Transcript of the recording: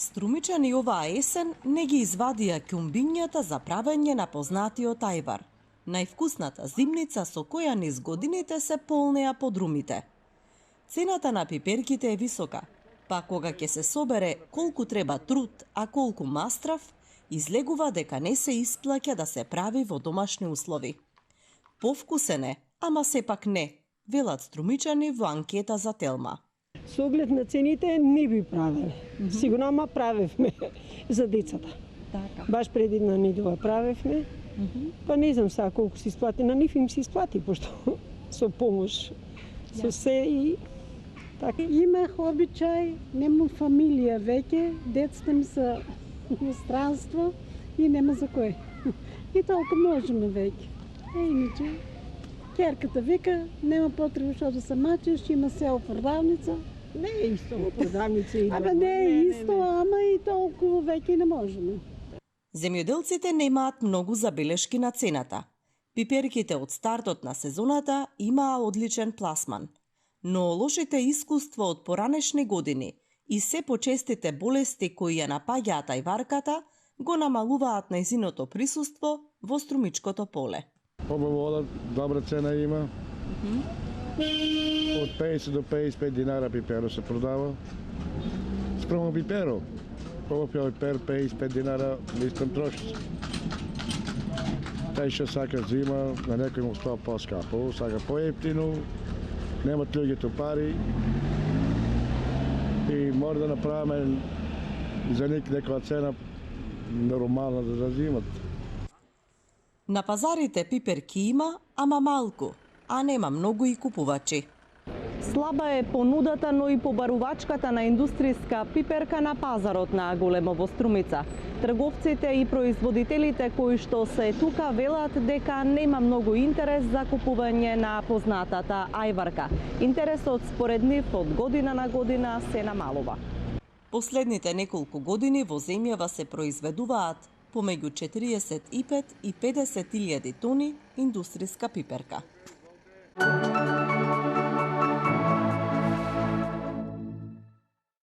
Струмичани оваа есен не ги извадија ќумбињата за правење на познатиот ајвар, највкусната зимница со која низ годините се полнеа подрумите. Цената на пиперките е висока, па кога ќе се собере колку треба труд, а колку мастрав, излегува дека не се исплаќа да се прави во домашни услови. Повкусен е, ама сепак не, велат струмичани во анкета за Телма. Со оглед на цените не би правеле. Сигурно, ама правевме за децата. Така. Баш преди една недела правевме. Па не знам сега колку се исплати, на нив им се исплати, пошто со помош, со се и така. Имах обичај, нема фамилија веќе, децата ми се во странство и нема за кој. И толку можеме веќе. Иначе, керката вика, нема потреба што да се мачеш, има се продавница. Не е исто во продавница и Абе не е исто, ама и толку веќе не можеме. Земјоделците немаат многу забелешки на цената. Пиперките од стартот на сезоната имаа одличен пласман. Но лошите искуства од поранешни години и се почестите болести кои ја напаѓаат ајварката го намалуваат нејзиното присуство во струмичкото поле. Побава добра цена има. Од 50 до 55 динара пиперо се продава. Спрема пиперо. Побава пипер 55 динара да исконтроши. Тај што сака зима, на некој му става по-скапо, сака по-ефтино, немат луѓето пари и мора да направиме за ник некоја цена нормална да зимат. На пазарите пиперки има, ама малку, а нема многу и купувачи. Слаба е понудата, но и побарувачката на индустријска пиперка на пазарот на Големо во Струмица. Трговците и производителите кои што се тука велат дека нема многу интерес за купување на познатата ајварка. Интересот според нив од година на година се намалува. Последните неколку години во земјава се произведуваат помеѓу 45 и 50 илјади тони индустријска пиперка.